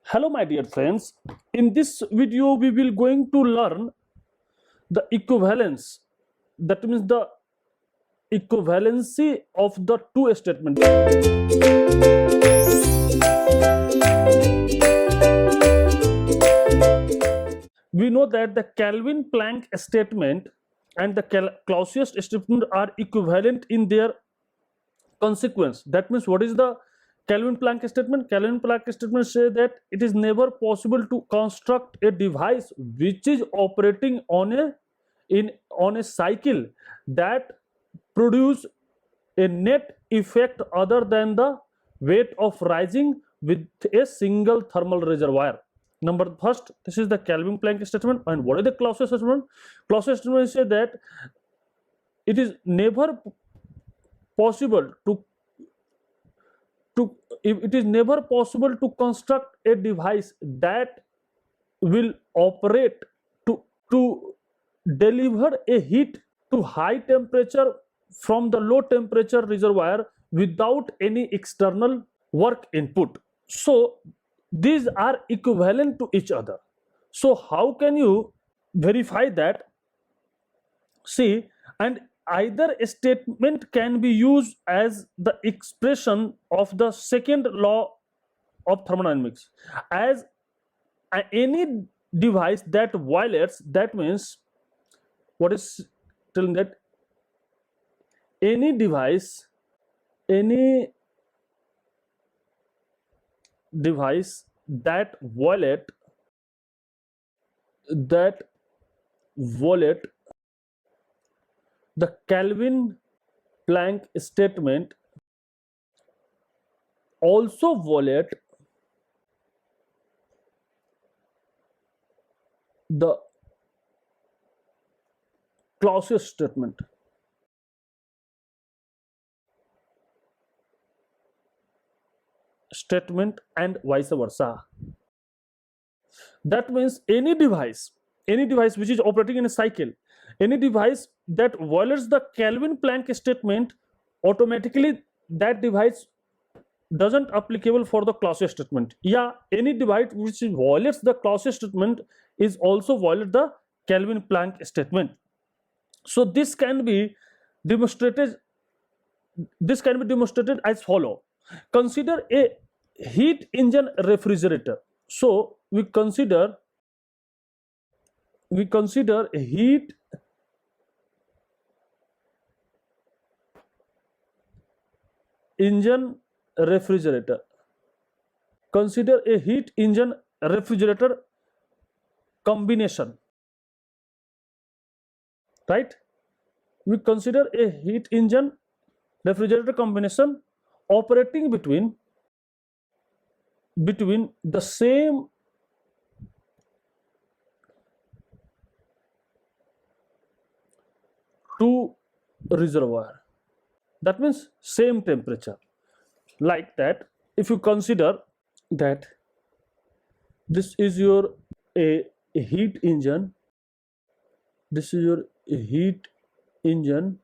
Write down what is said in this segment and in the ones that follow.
Hello my dear friends, in this video we will going to learn the equivalence, that means the equivalency of the two statements. We know that the Kelvin-Planck statement and the Clausius statement are equivalent in their consequence. That means what is the Kelvin-Planck statement? Kelvin-Planck statement say that it is never possible to construct a device which is operating on a cycle that produce a net effect other than the weight of rising with a single thermal reservoir. Number first, this is the Kelvin-Planck statement. And what is the Clausius statement? Clausius statement say that it is never possible it is never possible to construct a device that will operate to deliver a heat to high temperature from the low temperature reservoir without any external work input. So these are equivalent to each other. So how can you verify that? See, and either statement can be used as the expression of the second law of thermodynamics. As any device that violates, that means what is telling that any device that violate the Kelvin-Planck statement also violate the Clausius statement and vice versa. That means any device which is operating in a cycle, any device that violates the Kelvin-Planck statement, automatically that device doesn't applicable for the Clausius statement. Yeah, any device which violates the Clausius statement is also violate the Kelvin-Planck statement. So this can be demonstrated as follow. Consider a heat engine refrigerator. So we consider a heat engine refrigerator. Consider a heat engine refrigerator combination, right? We consider a heat engine refrigerator combination operating between the same two reservoir. That means same temperature. Like that, if you consider that this is your a heat engine, this is your heat engine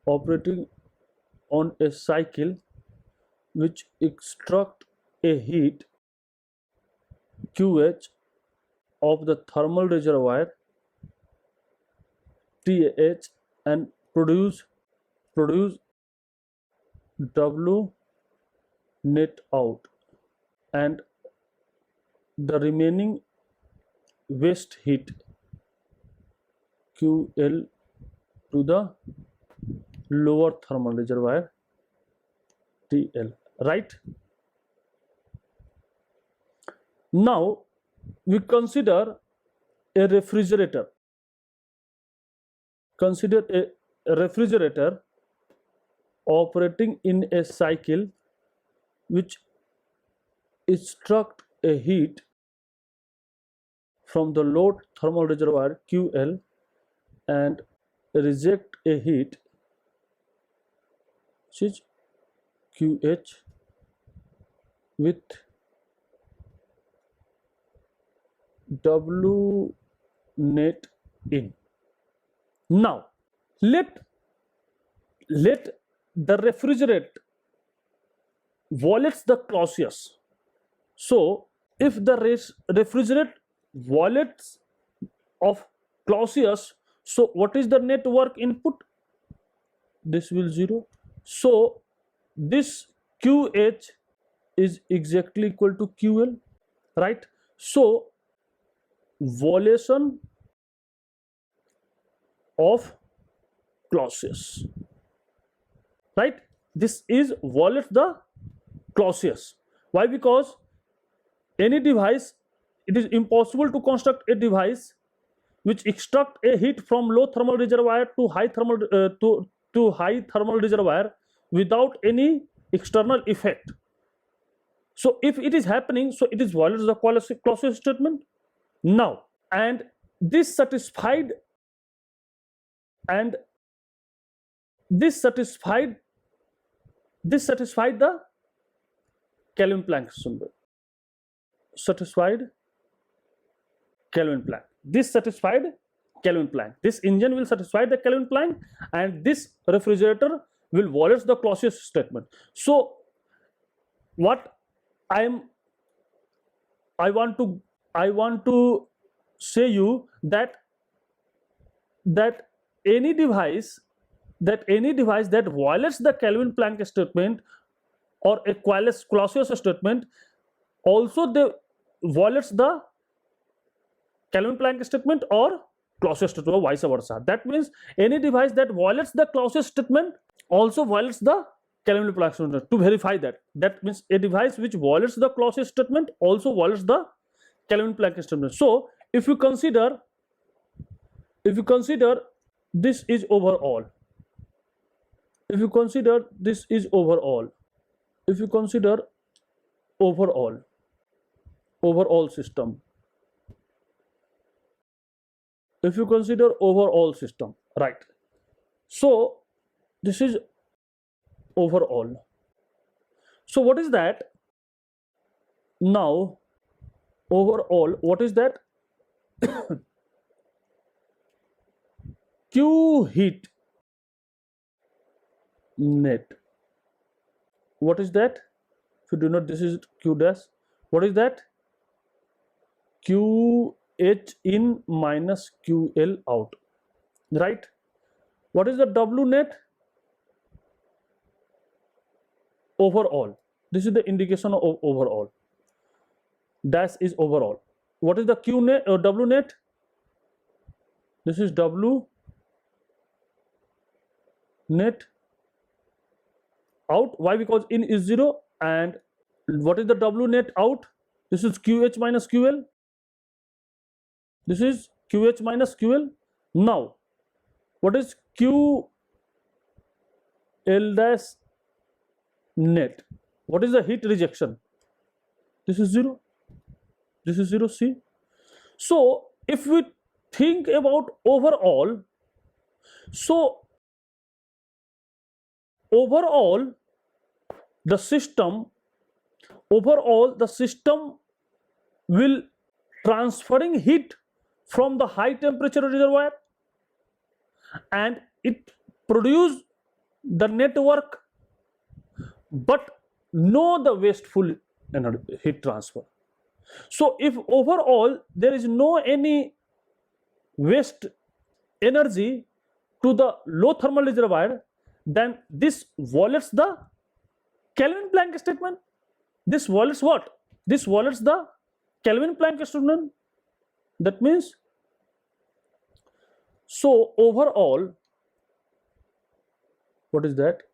operating on a cycle which extract a heat QH of the thermal reservoir TH and produce W net out, and the remaining waste heat QL to the lower thermal reservoir TL, right? Now we consider a refrigerator. Consider a refrigerator operating in a cycle which extract a heat from the low thermal reservoir QL and reject a heat which is QH with W net in. Now let the refrigerant violates the Clausius. So if the refrigerant violates of Clausius, so what is the net work input? This will 0. So this QH is exactly equal to QL, right? So violation of Clausius, right? This is violate the Clausius. Why? Because any device, it is impossible to construct a device which extract a heat from low thermal reservoir to high thermal reservoir without any external effect. So if it is happening, so it is violates the Clausius statement. Now, and this satisfied and this satisfied the Kelvin Planck symbol. Satisfied Kelvin Planck. This satisfied Kelvin Planck. This engine will satisfy the Kelvin Planck, and this refrigerator will violate the Clausius statement. So what I want to say you that any device that violates the Kelvin Planck statement or a Clausius statement, also they violates the Kelvin Planck statement or Clausius statement, or vice versa. That means any device that violates the Clausius statement also violates the Kelvin Planck statement. To verify that means a device which violates the Clausius statement also violates the Kelvin Planck statement. So if you consider this is overall, if you consider overall system, if you consider overall system, right? So this is overall. So what is that? Now overall, what is that? Q heat net. What is that? If you do not, this is Q dash. What is that? QH in minus QL out, right? What is the W net? Overall. This is the indication of overall. Dash is overall. What is the Q net or W net? This is W net out. Why? Because in is 0. And what is the W net out? This is QH minus QL. This is QH minus QL. Now what is QL dash net? What is the heat rejection? This is 0. This is 0. See, so if we think about overall, so overall the system will transferring heat from the high temperature reservoir, and it produce the network, but no the wasteful heat transfer. So if overall there is no any waste energy to the low thermal reservoir, then this violates the Kelvin Planck statement. This violates what? This violates the Kelvin Planck statement. That means, so overall, what is that?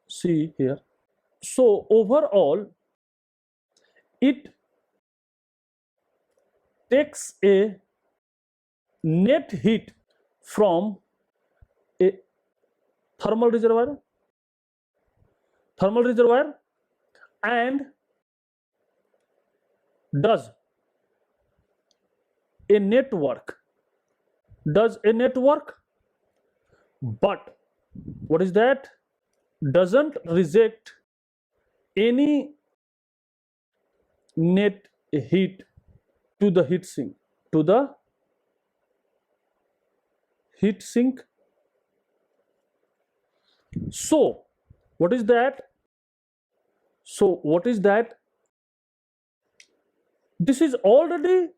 See here. So overall, it takes a net heat from a thermal reservoir and does a network, but what is that? Doesn't reject any net heat to the heat sink, So what is that? this is already,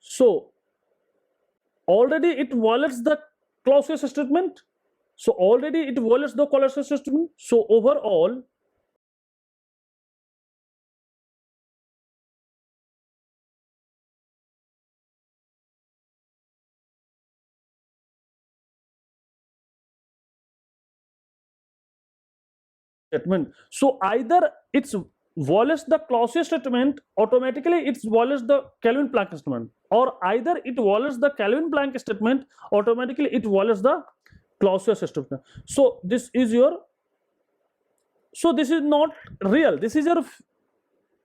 so already it violates the Clausius statement. So already it violates the Clausius statement. So overall, statement. So either it's violates the Clausius statement, automatically it violates the Kelvin-Planck statement, or either it violates the Kelvin-Planck statement, automatically it violates the Clausius statement. So this is your, so this is not real. This is your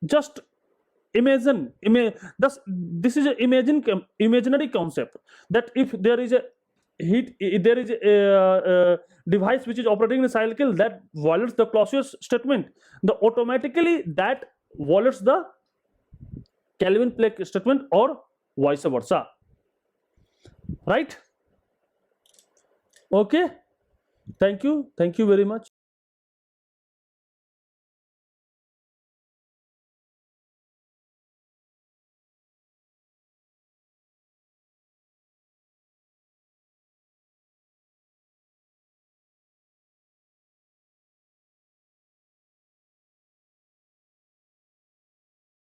just imagine, this is an imaginary concept, that if there is a heat, there is a device which is operating in a cycle that violates the Clausius statement, the automatically that violates the Kelvin-Planck statement, or vice versa, right? Okay, thank you very much.